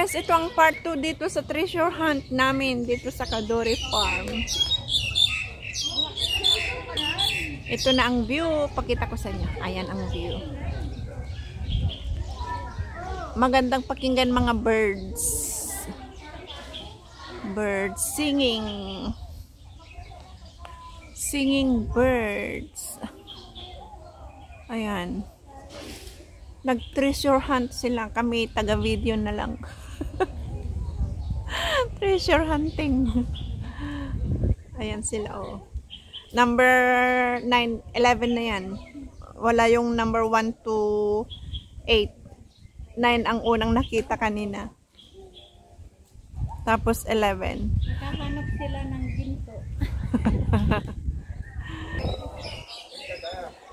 guys, ito ang part 2 dito sa treasure hunt namin dito sa Kadori Farm. Ito na ang view. Pakita ko sa inyo. Ayan ang view. Magandang pakinggan mga birds. Birds singing. Singing birds. Ayan. Nag-treasure hunt sila. Kami taga-video na lang. Treasure hunting. Ayan sila, oh. Number 9, 11 na yan. Wala yung number 1 to 8. 9 ang unang nakita kanina. Tapos 11. Nakahanap sila ng ginto.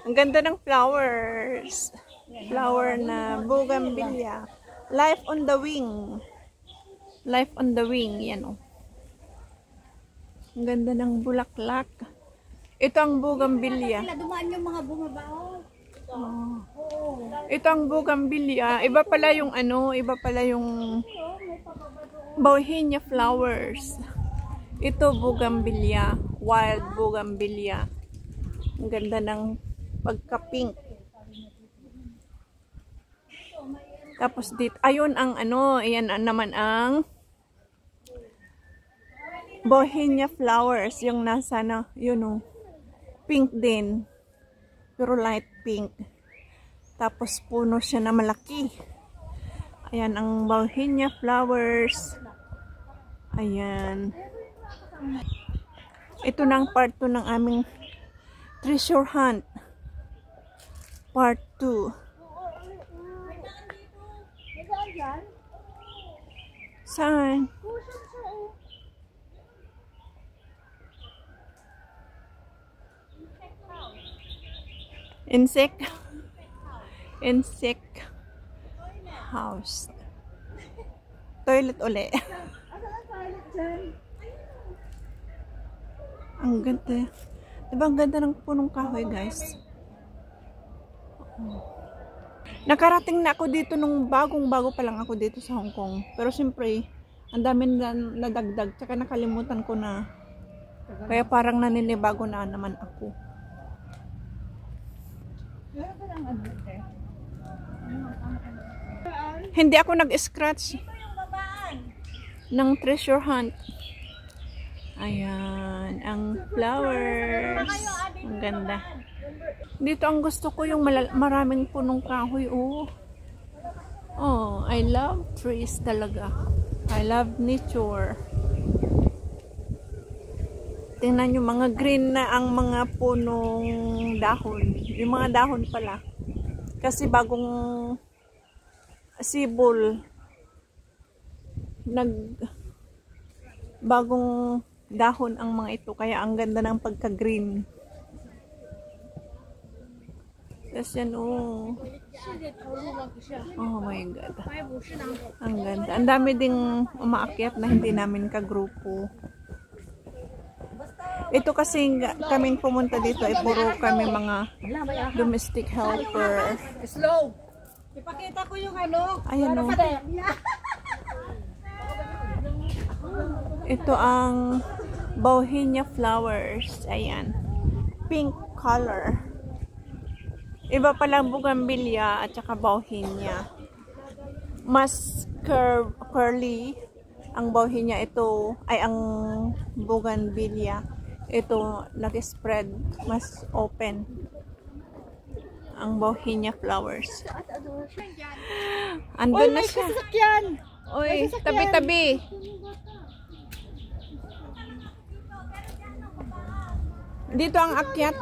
Ang ganda ng flowers. Flower na bougainvillea. Life on the wing. Life on the wing. Yan, oh. Ang ganda ng bulaklak. Ito ang bougainvillea. Dumaan yung mga bumabao. Oh. Ito ang bougainvillea. Iba pala yung ano, iba pala yung bauhinia flowers. Ito bougainvillea, wild bougainvillea. Ang ganda ng pagka-pink. Tapos dito, ayun ang ano, ayan naman ang bauhinia flowers, yung nasa na, yun oh, pink din. Pero light pink. Tapos puno siya na malaki. Ayan ang bauhinia flowers. Ayan. Ito na ang part 2 ng aming treasure hunt. Part 2. Saan? Insect house. Toilet uli. Ang ganda. Diba ang ganda ng punong kahoy, guys? Nakarating na ako dito nung bagong-bago pa lang ako dito sa Hong Kong. Pero siyempre, ang dami na nadagdag. Tsaka nakalimutan ko na. Kaya parang naninibago na naman ako. Hindi ako nag-scratch ng treasure hunt. Ayan, ang flowers. Ang ganda. Dito ang gusto ko yung maraming punong kahoy. Oh, I love trees talaga. I love nature. Tingnan nyo, mga green na ang mga punong dahon. Yung mga dahon pala. Kasi bagong sibol. Bagong dahon ang mga ito. Kaya ang ganda ng pagka-green. Tapos yan, oh. Oh my God. Ang ganda. Ang dami ding umaakyat na hindi namin kagrupo. Ito kasi kaming pumunta dito ay puro kami mga domestic helper. Slow. Ipakita ko yung ano. Ayan, oh. Ito ang bauhinia flowers. Ayan. Pink color. Iba palang bougainvillea at saka bauhinia. Mas curly ang bauhinia. Ito ay ang bougainvillea. Ito nag-spread. Mas open. Ang bauhinia flowers. Andun na siya. Uy, tabi-tabi. Dito ang akyat.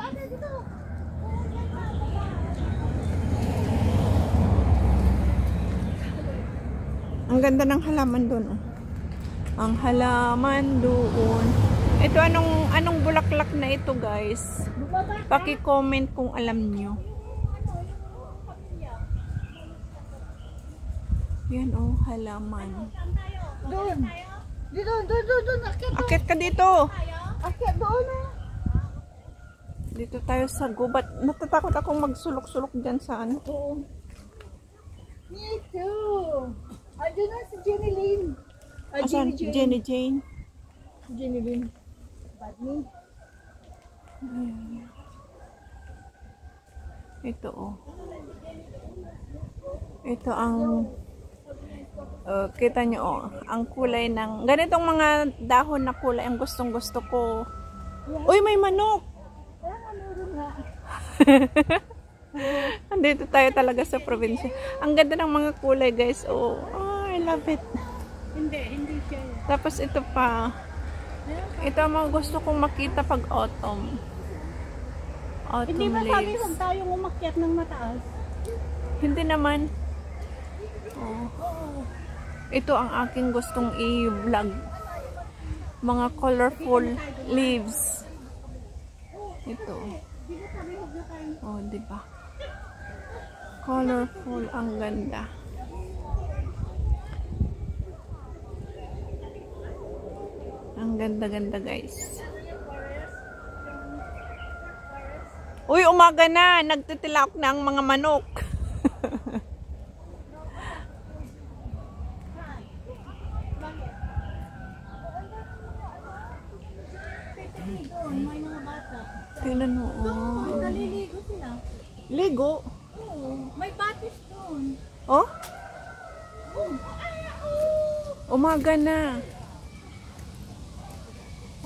Ang ganda ng halaman doon. Oh. Ang halaman doon. Ito anong bulaklak na ito, guys? Paki-comment kung alam nyo. Yan, oh, halaman. Doon. Doon. Akit ka dito. Akit doon na. Dito tayo sa gubat. Natatakot akong magsulok-sulok dyan sa ano. Oo. Me too. Ayun na si Jenny Lynn. Asan? Jenny Jane. Jenny Lynn. Badmin. Ito oh. Ito ang kita nyo oh, ang kulay ng ganitong mga dahon na kulay ang gustong gusto ko. Uy, may manok. Andito tayo talaga sa probinsya. Ang ganda ng mga kulay, guys. Oh, I love it. Hindi siya. Tapos ito pa. Ito ang mga gusto kong makita pag autumn. Autumn Hindi ba sabi leaves. huwag tayong umakyat ng mataas? Hindi naman. Oh. Ito ang aking gustong i-vlog. Mga colorful leaves. Ito. Oh, di ba? Colorful, ang ganda. Ang ganda-ganda, guys. Uy, umaga na. Nagtitilak na ang mga manok. May mga bata. Tingnan mo. Oh. Naliligo sila. Ligo. Oo. May batis doon. Oh? Umaga na.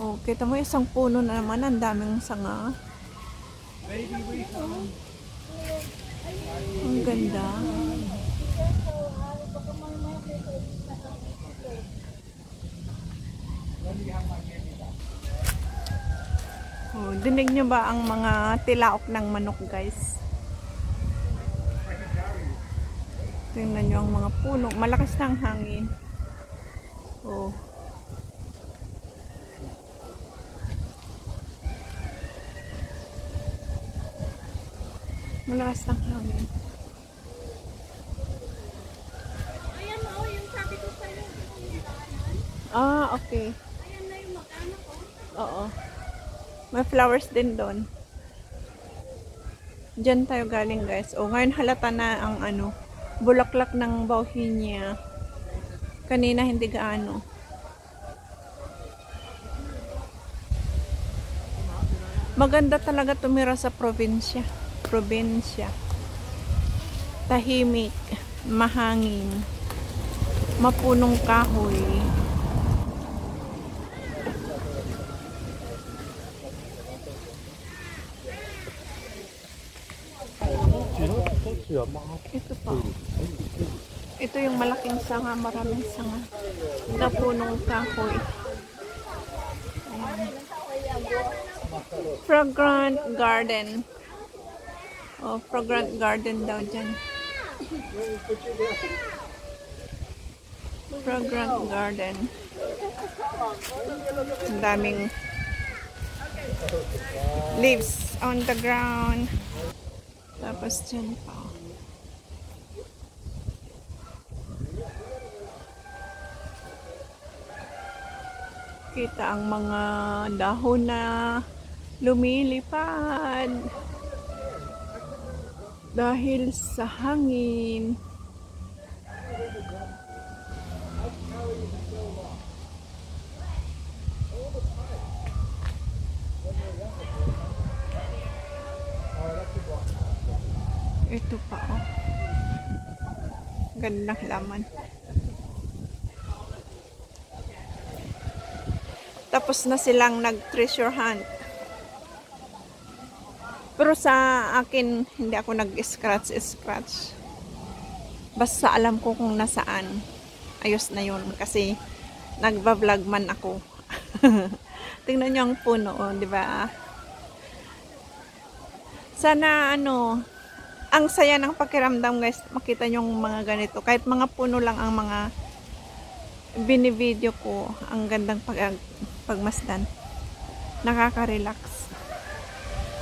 Oh, kita mo isang puno na naman. Ang daming sanga. Ang ganda. Oh, dinig nyo ba ang mga tilaok ng manok, guys? Tingnan nyo ang mga puno. Malakas na ang hangin. Oh. Malakas na ang hangin. Ayan o, yung sabi ko sa'yo. Ah, okay. Ayan na yung mag-anak ko. Oo. May flowers din doon. Diyan tayo galing, guys. O, ngayon halata na ang ano, bulaklak ng bauhinia. Kanina hindi gaano. Maganda talaga tumira sa probinsya. Probinsya. Tahimik, mahangin, mapunong kahoy. Ito pa. Ito yung malaking sanga, maraming sanga. Na punong kahoy. Ayan. Fragrant garden. Oh, fragrant garden daw dyan. Fragrant garden. Ang daming leaves on the ground. Tapos dyan pa. Kita ang mga dahon na lumilipad dahil sa hangin. Ito pa oh. Gandang laman. Tapos na silang nag-treasure hunt. Pero sa akin, hindi ako nag-scratch. Basta alam ko kung nasaan. Ayos na yun. Kasi nagba-vlog man ako. Tingnan nyo ang puno, oh, di ba? Sana ano, ang saya ng pakiramdam, guys. Makita nyo yung mga ganito. Kahit mga puno lang ang mga binivideo ko. Ang gandang pagmasdan. Nakaka-relax.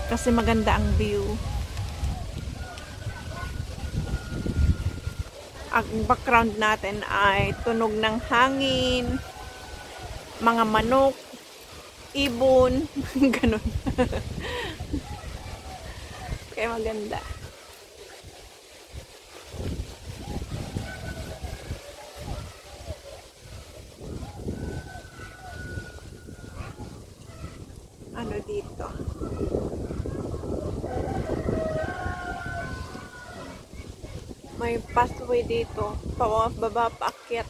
Kasi maganda ang view. Ang background natin ay tunog ng hangin, mga manok, ibon, ganun. Kaya maganda. May pathway dito. Baba, paakyat.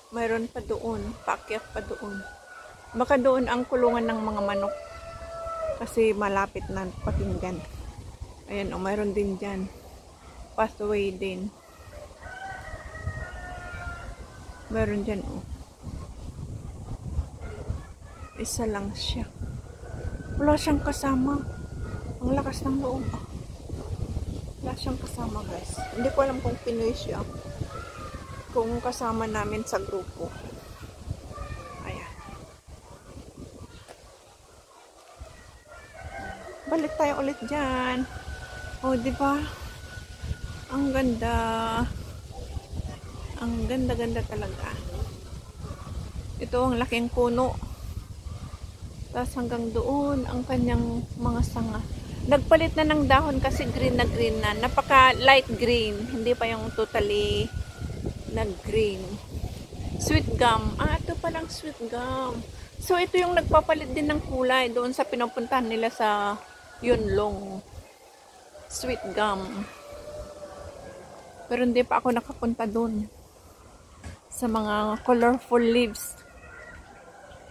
Mayroon pa doon. Paakyat pa doon. Baka doon ang kulungan ng mga manok. Kasi malapit na pakinggan. Ayan, o, mayroon din dyan. Pathway din. Mayroon dyan, o. Isa lang siya. Wala siyang kasama. Ang lakas ng loob. Wala siyang kasama, guys. Hindi ko alam kung Pinoy siya. Kung kasama namin sa grupo. Ayan. Balik tayo ulit dyan. O, diba? Ang ganda. Ang ganda-ganda talaga. Ito ang laking puno. Tapos hanggang doon ang kanyang mga sanga. Nagpalit na ng dahon kasi green na green na. Napaka light green. Hindi pa yung totally nag-green. Sweet gum. Ah, ito palang sweet gum. So, ito yung nagpapalit din ng kulay doon sa pinupuntahan nila sa Yunlong. Sweet gum. Pero hindi pa ako nakapunta doon. Sa mga colorful leaves.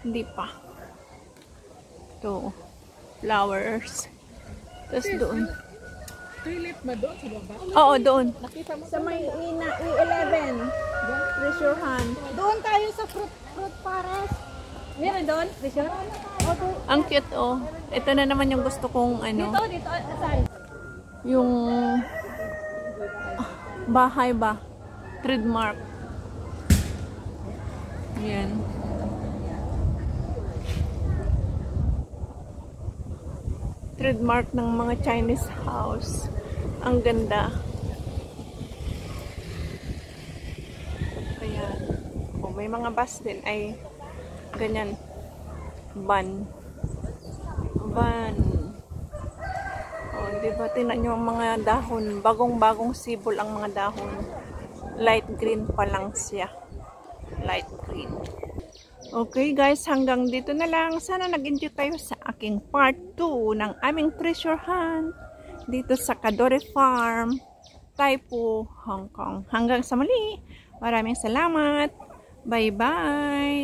Hindi pa. Ito. Flowers. Tapos doon. Tulip ba doon sa baba? Oo, doon. Nakita mo Sa may E11. Treasure hunt. doon tayo sa fruit forest. Meron doon? Treasure? Ang cute, oh. Ito na naman yung gusto kong, ano, Dito, saan? yung bahay ba? Trademark. Ayan. Trademark ng mga Chinese house. Ang ganda. Ayan. Oh, may mga bus din. Ay, ganyan. Van. Oh, diba? Tingnan nyo ang mga dahon. Bagong-bagong sibol ang mga dahon. Light green pa lang siya. Light green. Okay guys, hanggang dito na lang. Sana nag-enjoy kayo sa aking part 2 ng aming treasure hunt dito sa Kadore Farm, Tai Po, Hong Kong. Hanggang sa muli. Maraming salamat. Bye-bye.